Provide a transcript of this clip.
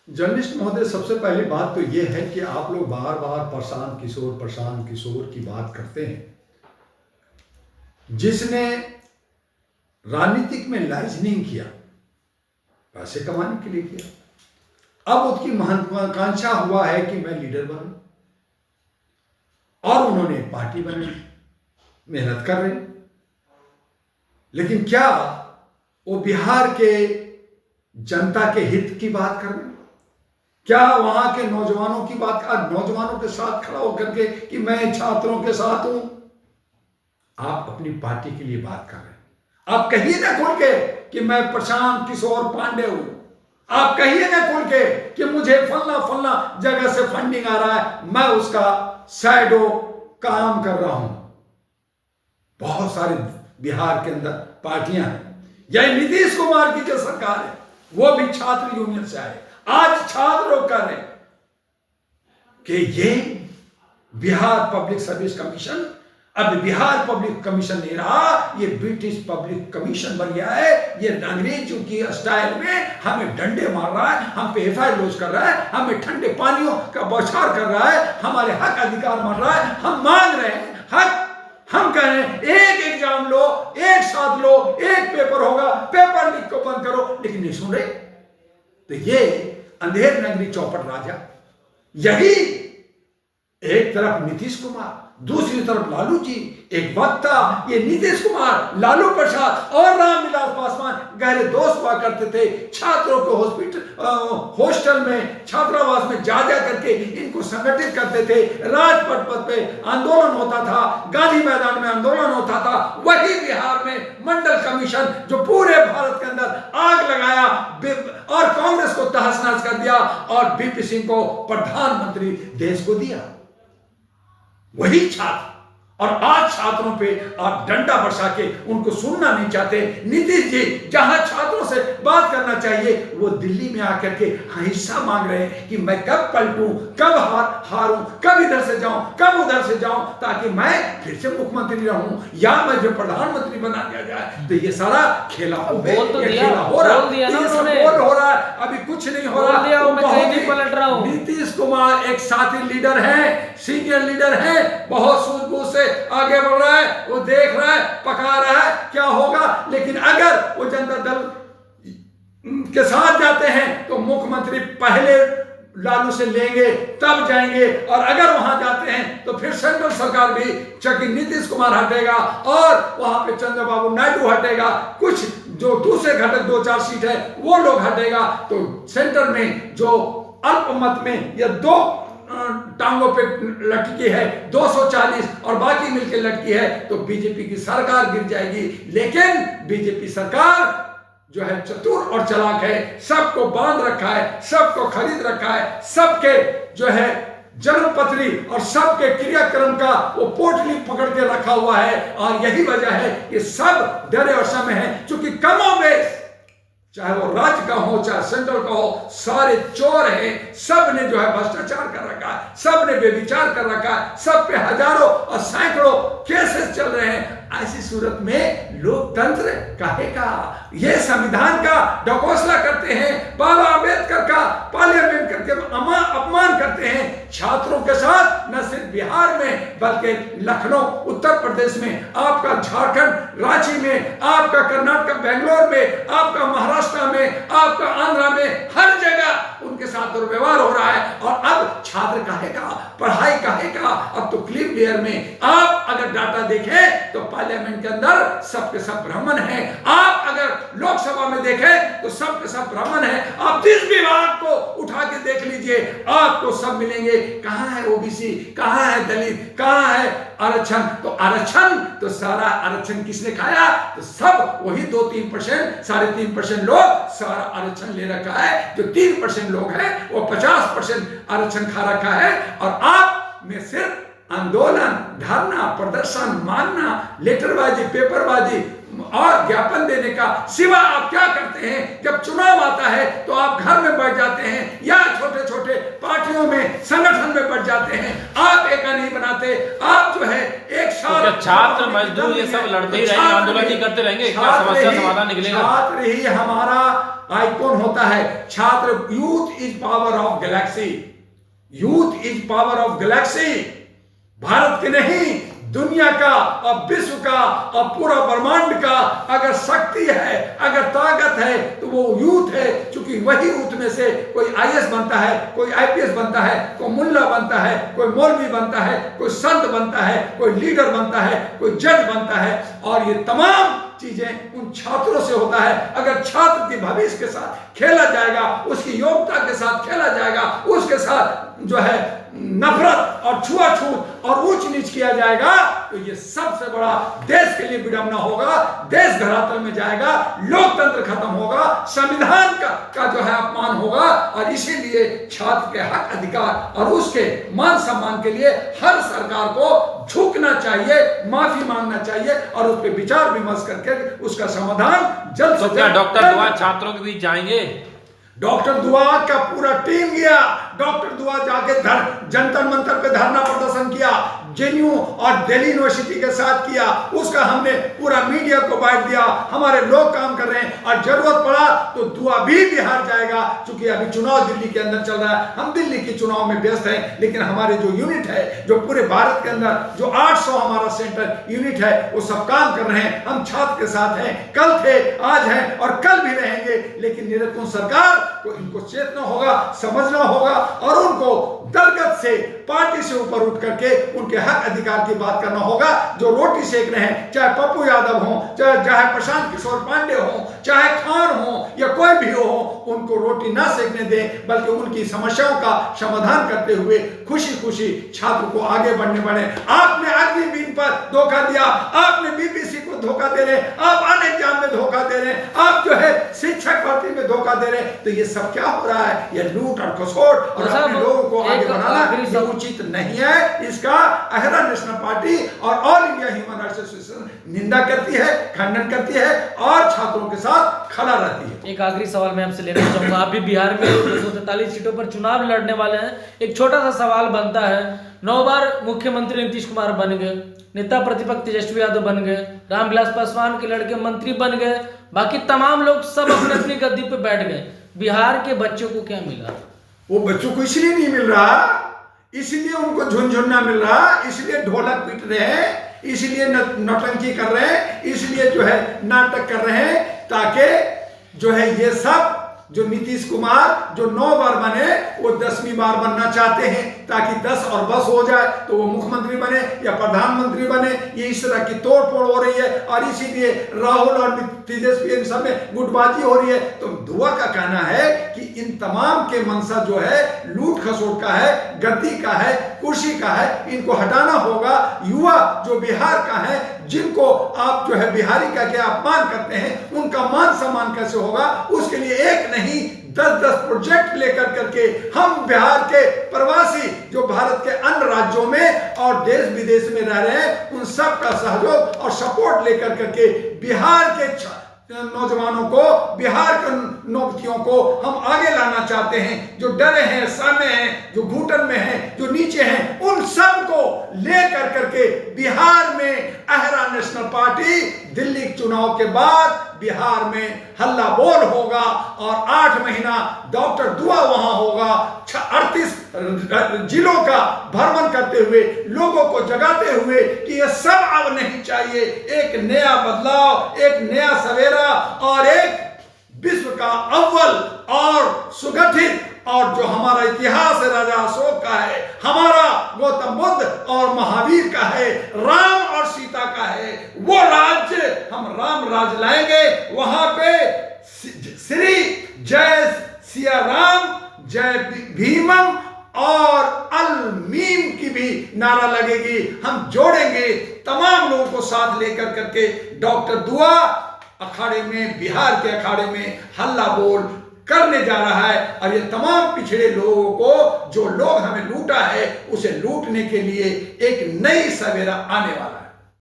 Journalist महोदय, सबसे पहली बात तो ये है कि आप लोग बार बार प्रशांत किशोर की बात करते हैं, जिसने राजनीतिक में लाइजनिंग किया, पैसे कमाने के लिए किया। अब उसकी महत्वाकांक्षा हुआ है कि मैं लीडर बनूं, और उन्होंने पार्टी बनाई, मेहनत कर रहे। लेकिन क्या वो बिहार के जनता के हित की बात कर रहे हैं? क्या वहां के नौजवानों की बात, नौजवानों के साथ खड़ा होकर के कि मैं छात्रों के साथ हूं? आप अपनी पार्टी के लिए बात कर रहे हैं। आप कहिए ना खुल के कि मैं प्रशांत किशोर पांडे हूं। आप कहिए ना खुल के कि मुझे फलना फलना जगह से फंडिंग आ रहा है, मैं उसका शैडो काम कर रहा हूं। बहुत सारे बिहार के अंदर पार्टियां हैं। यह नीतीश कुमार की जो सरकार है, वो भी छात्र यूनियन से आए। आज छात्र लोग कह रहे हैं कि ये बिहार पब्लिक सर्विस कमीशन अब बिहार पब्लिक कमीशन नहीं रहा, ये ब्रिटिश पब्लिक कमीशन बन गया है। ये अंग्रेजों की स्टाइल में हमें डंडे मार रहा है, हम पे एफआईआर लॉन्च कर रहा है, हमें ठंडे पानियों का बौछार कर रहा है, हमारे हक अधिकार मार रहा है। हम मांग रहे हैं हक। हम कह रहे हैं एक एग्जाम लो, एक साथ लो, एक पेपर होगा, पेपर लीक को बंद करो, लेकिन नहीं सुन रहे। तो ये अंधेर नगरी चौपट राजा, यही एक तरफ नीतीश कुमार, दूसरी तरफ लालू जी, एक वक्त था ये नीतीश कुमार, लालू प्रसाद और रामविलास पासवान गहरे दोस्त हुआ करते थे। छात्रों को हॉस्टल में, छात्रावास में जा जा करके इनको संगठित करते थे। राजपथ पथ पे आंदोलन होता था, गांधी मैदान में आंदोलन होता था। वही बिहार में मंडल कमीशन जो पूरे भारत के अंदर आग लगाया और कांग्रेस को तहस नहस कर दिया और बीपी सिंह को प्रधानमंत्री देश को दिया, वही छात्र। और आज छात्रों पे आप डंडा बरसा के उनको सुनना नहीं चाहते। नीतीश जी जहां छात्रों से बात करना चाहिए, वो दिल्ली में आकर के हिस्सा मांग रहे हैं कि मैं कब पलटूं, कब हारूं, कब इधर से जाऊं, कब उधर से जाऊं, ताकि मैं फिर से मुख्यमंत्री रहूं या मैं जो प्रधानमंत्री बना दिया जाए। तो ये सारा खेला हो रहा है, अभी कुछ नहीं हो रहा। नीतीश कुमार एक साथी लीडर है, सीनियर लीडर है, बहुत सूझबूझ से आगे बढ़ रहा है। वो देख रहा है, पका रहा है क्या होगा। लेकिन अगर वो जनता दल के साथ जाते हैं तो मुख्यमंत्री पहले लालू से लेंगे, तब जाएंगे। और अगर वहां जाते हैं तो फिर सेंट्रल सरकार भी, चाहे नीतीश कुमार हटेगा और वहां पे चंद्रबाबू नायडू हटेगा, कुछ जो दूसरे घटक 2-4 सीट है वो लोग हटेगा, तो सेंटर में जो अल्पमत में या 2 टांगों पे लटकी है 240 और बाकी मिलकर लटकी है, तो बीजेपी की सरकार गिर जाएगी। लेकिन बीजेपी सरकार जो है चतुर और चालाक है, सबको बांध रखा है, सबको खरीद रखा है, सबके जो है जन्मपत्री और सबके क्रियाक्रम का वो पोटली पकड़ के रखा हुआ है। और यही वजह है कि सब डरे और समय है, क्योंकि कमोबेश चाहे वो राज्य का हो चाहे सेंट्रल का हो, सारे चोर हैं। सब ने जो है भ्रष्टाचार कर रखा है, सब ने बेविचार कर रखा है, सब पे हजारों और सैकड़ों केसेस चल रहे हैं। ऐसी सूरत में लोकतंत्र कहेगा, ये संविधान का ढकोसला करते हैं, बाबा अम्बेडकर का पार्लियामेंट करके अपमान करते हैं। छात्रों के साथ न सिर्फ बिहार में बल्कि लखनऊ उत्तर प्रदेश में, आपका झारखंड रांची में, आपका कर्नाटक बेंगलोर में, आपका महाराष्ट्र में, आपका आंध्रा में, हर जगह उनके साथ दुर्व्यवहार हो रहा है। और अब छात्र कहेगा, पढ़ाई कहेगा। अब तो क्लियर में आप अगर डाटा देखें तो पार्लियामेंट के अंदर सबके सब ब्राह्मण हैं। आप अगर लोकसभा में देखें तो सबके सब ब्राह्मण हैं। आप जिस विभाग को उठा के देख लीजिए, आपको सब मिलेंगे। कहां है ओबीसी, कहां है दलित, कहां है आरक्षण? तो आरक्षण तो सारा आरक्षण किसने खाया? तो सब वही 2-3%, 3.5% लोग सारा आरक्षण ले रखा है। जो 3% लोग हैं वो 50% आरक्षण खा रखा है। और आप में सिर्फ आंदोलन, धरना, प्रदर्शन, मानना, लेटरबाजी, पेपरबाजी और ज्ञापन देने का सिवा आप क्या करते हैं? जब चुनाव आता है तो आप घर में बैठ जाते हैं या छोटे छोटे पार्टियों पार्टियों में, संगठन में बढ़ जाते हैं। आप एक नहीं बनाते, आप जो है एक साथ छात्र मजदूर ये सब लड़ते ही रहेंगे, आंदोलन ही करते रहेंगे, क्या समस्या समाधान निकलेगा? छात्र ही हमारा आइकॉन होता है। छात्र, youth is power of Galaxy, youth is power of Galaxy. Bharat के नहीं, दुनिया का और विश्व का और पूरा ब्रह्मांड का अगर शक्ति है, अगर ताकत है, तो वो यूथ है। क्योंकि वही यूथ में से कोई आईएएस बनता है, कोई आईपीएस बनता है, कोई मुल्ला बनता है, कोई मौलवी बनता है, कोई संत बनता है, कोई लीडर बनता है, कोई जज बनता है। और ये तमाम चीजें उन छात्रों से होता है। अगर छात्र के भविष्य के साथ खेला जाएगा, उसकी योग्यता के साथ खेला जाएगा, उसके साथ जो है नफरत और छुआछूत और ऊंच नीच किया जाएगा, तो ये सबसे बड़ा देश के लिए विडंबना होगा। देश धरातल में जाएगा, लोकतंत्र खत्म होगा, संविधान का जो है अपमान होगा। और इसीलिए छात्र के हक, अधिकार और उसके मान सम्मान के लिए हर सरकार को झुकना चाहिए, माफी मांगना चाहिए और उस पर विचार विमर्श करके उसका समाधान जल्द से जल्द। डॉक्टर दुआ छात्रों के बीच जाएंगे? डॉक्टर दुआ का पूरा टीम गया। डॉक्टर दुआ जाके जंतर मंतर पे धरना प्रदर्शन किया, जेएनयू और दिल्ली यूनिवर्सिटी के साथ किया। उसका हमने पूरा मीडिया को बांट दिया। हमारे लोग काम कर रहे हैं और जरूरत पड़ा तो दुआ भी बिहार जाएगा। क्योंकि अभी चुनाव दिल्ली के अंदर चल रहा है, हम दिल्ली के चुनाव में व्यस्त हैं, लेकिन हमारे जो यूनिट है, जो पूरे भारत के अंदर जो 800 हमारा सेंटर यूनिट है, वो सब काम कर रहे हैं। हम छात्र के साथ हैं, कल थे, आज हैं और कल भी रहेंगे। लेकिन निरंकुश सरकार को इनको चेतना होगा, समझना होगा और उनको दलगत से, पार्टी से ऊपर उठ करके उनके हक अधिकार की बात करना होगा। जो रोटी सेक रहे हैं, चाहे पप्पू यादव हो, चाहे प्रशांत किशोर पांडे हो, चाहे खान हो या कोई भी हो, उनको रोटी ना सेकने दें, बल्कि उनकी समस्याओं का समाधान करते हुए खुशी खुशी छात्र को आगे बढ़ने पड़े। आपने अग्निवीर पर धोखा दिया, आपने बीबीसी को धोखा दे रहे, आप अन एग्जाम में धोखा दे रहे, आप जो है शिक्षक भर्ती में धोखा दे रहे। तो ये सब क्या हो रहा है? ये लूट और खसोट और अपने लोगों को आगे बढ़ाना ये उचित नहीं है। इसका अहरा नेशनल पार्टी और all India human rights association निंदा करती है, खंडन करती है और छात्रों के साथ खड़ा रहती है। एक आखिरी सवाल मैं आपसे लेना चाहूंगा। आप भी बिहार में 243 सीटों पर चुनाव लड़ने वाले हैं। एक छोटा सा सवाल बनता है, 9 बार मुख्यमंत्री नीतीश कुमार बन गए, नेता प्रतिपक्ष तेजस्वी यादव बन गए, रामविलास पासवान के लड़के मंत्री बन गए, बाकी तमाम लोग सब अपनी अपनी गद्दी पे बैठ गए। बिहार के बच्चों को क्या मिला? वो बच्चों को इसलिए नहीं मिल रहा, इसलिए उनको झुनझुना मिल रहा, इसलिए ढोलक पीट रहे हैं, इसलिए नौटंकी कर रहे हैं, इसलिए जो है नाटक कर रहे हैं, ताकि जो है ये सब जो नीतीश कुमार जो 9 बार बने वो 10वीं बार बनना चाहते हैं, ताकि 10 और बस हो जाए तो वो मुख्यमंत्री बने या प्रधानमंत्री बने। ये इस तरह की तोड़ फोड़ हो रही है और इसीलिए राहुल और तेजस्वी इन सब में गुटबाजी हो रही है। तो दुआ का कहना है कि इन तमाम के मंशा जो है लूट खसोट का है, गद्दी का है, कुर्सी का है, इनको हटाना होगा। युवा जो बिहार का है, जिनको आप जो है बिहारी का क्या अपमान करते हैं, उनका मान सम्मान कैसे होगा? उसके लिए एक नहीं 10-10 प्रोजेक्ट लेकर करके हम बिहार के प्रवासी जो भारत के अन्य राज्यों में और देश विदेश में रह रहे हैं, उन सब का सहयोग और सपोर्ट लेकर करके बिहार के नौजवानों को, बिहार के नौबतियों को हम आगे लाना चाहते हैं। जो डरे हैं, सहमे हैं, जो घुटन में हैं, जो नीचे हैं, उन सब को लेकर करके बिहार में अहरा नेशनल पार्टी दिल्ली चुनाव के बाद बिहार में हल्ला बोल होगा और 8 महीना डॉक्टर दुआ वहां होगा। 38 जिलों का भ्रमण करते हुए लोगों को जगाते हुए कि ये सब अब नहीं चाहिए। एक नया बदलाव, एक नया सवेरा और एक विश्व का अव्वल और सुगठित और जो हमारा इतिहास है राजा अशोक का है, हमारा गौतम बुद्ध और महावीर का है, राम और सीता का है, वो राज्य हम राम राज लाएंगे। वहां पे श्री जय सिया राम, जय भीमम और अल मीम की भी नारा लगेगी। हम जोड़ेंगे तमाम लोगों को साथ लेकर करके डॉक्टर दुआ अखाड़े में, बिहार के अखाड़े में हल्ला बोल करने जा रहा है। और ये तमाम पिछड़े लोगों को, जो लोग हमें लूटा है, उसे लूटने के लिए एक नई सवेरा आने वाला है।